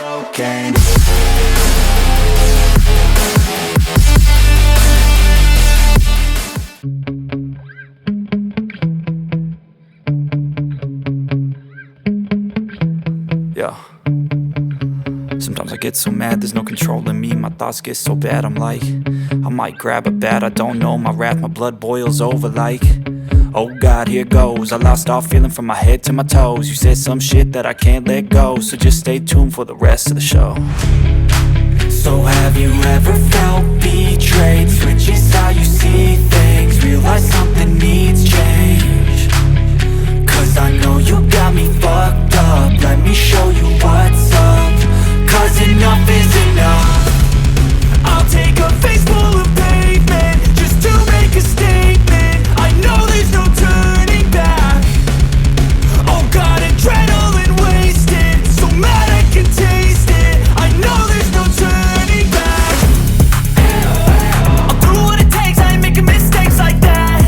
Cocaine. Yeah. Sometimes I get so mad, there's no controlling me. My thoughts get so bad, I'm like, I might grab a bat, I don't know. My wrath, my blood boils over like, oh God, here goes. I lost all feeling from my head to my toes. You said some shit that I can't let go, so just stay tuned for the rest of the show. So have you ever felt betrayed? Switches how you see things, realize something needs change. Cause I know you got me fucked up, let me show you what's up. Cause enough is enough. I'll take a face full of pavement just to make a statement. I know there's no turning back. Oh God, adrenaline wasted, so mad I can taste it. I know there's no turning back. I'll do what it takes, I ain't making mistakes like that.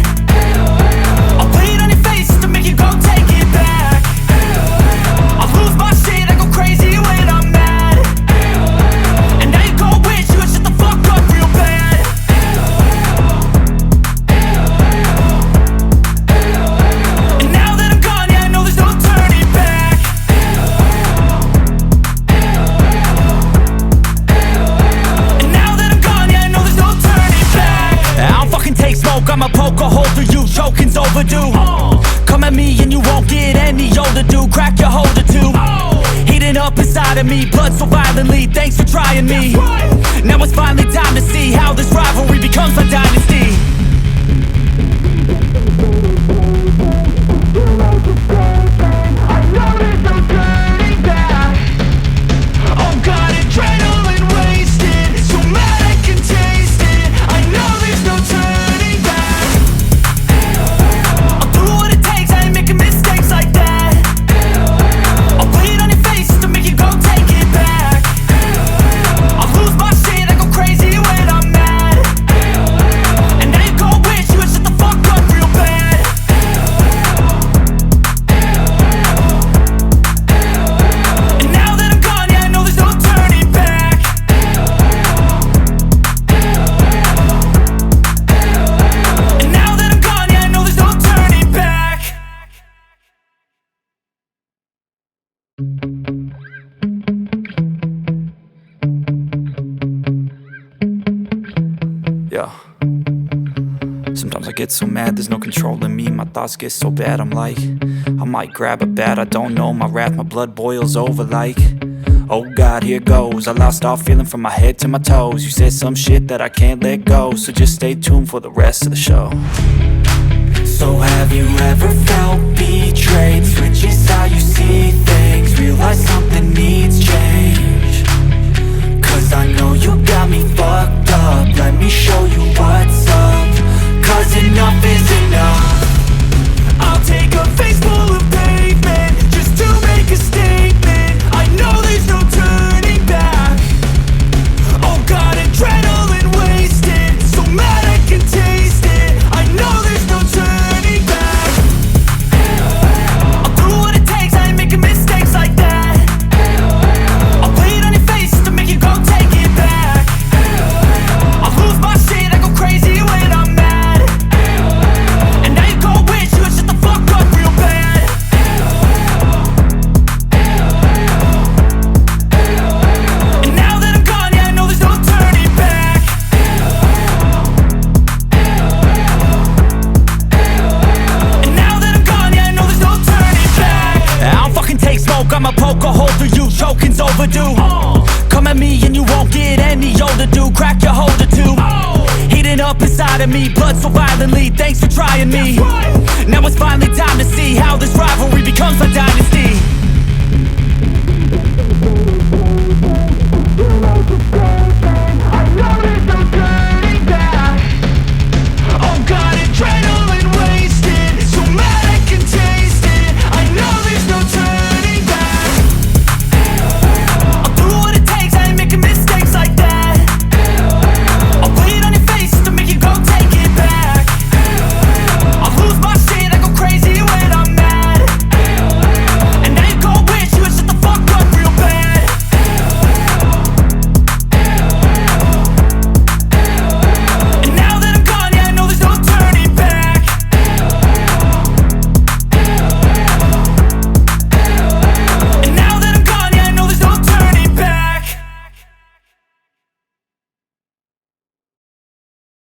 I'll play it on your face to make you go take it back. I'll lose my shit, I go crazy when I'm mad. And now you go wish you would shut the fuck up real bad. And now that I'm gone, yeah, I know there's no turning back. And now that I'm gone, yeah, I know there's no turning back. I don't fucking take smoke, I'ma poke a hole through you, choking's overdue. Come at me and you won't get any older, dude. Crack your holder too. Heating up inside of me, blood so violently, thanks for trying me. Now it's finally time to see how this rivalry becomes a dynasty. I know there's no turning back. Oh God, adrenaline wasted, so mad I can taste it. I know there's no turning back. I'll do what it takes, I ain't making mistakes like that. I'll play it on your face to make you go take it back. I'll lose my shit, I go crazy when I'm mad. And now you go wish you would shut the fuck up real bad. And now that I'm gone, yeah, I know there's no turning back. And now that I'm gone, yeah, I know there's no turning back. Yeah. Sometimes I get so mad, there's no controlling me. My thoughts get so bad, I'm like, I might grab a bat, I don't know. My wrath, my blood boils over like, oh God, here goes. I lost all feeling from my head to my toes. You said some shit that I can't let go, so just stay tuned for the rest of the show. So have you ever felt betrayed? Switches how you see things, realize something needs change. Cause I know you got me fucked up, let me show you what's up. Cause enough is enough. I'll take a face full of pavement just to make a statement. I know there's no turning back. Oh God, adrenaline wasted, so mad I can taste it. I know there's no turning back. I'll do what it takes, I ain't making mistakes like that. I'll play it on your face to make you go take it back. I'll lose my shit, I go crazy when I'm mad. And now you go wish you would shut the fuck up real bad. And now that I'm gone, yeah, I know there's no turning back. And now that I'm gone, yeah, I know there's no turning back. I don't fucking take smoke, I'ma poke a hole through you, choking's overdue. Come at me and you won't get any older, dude. Crack your holder too. Heating up inside of me, blood so violently, thanks for trying me. Now it's finally time to see how this rivalry becomes a dynasty.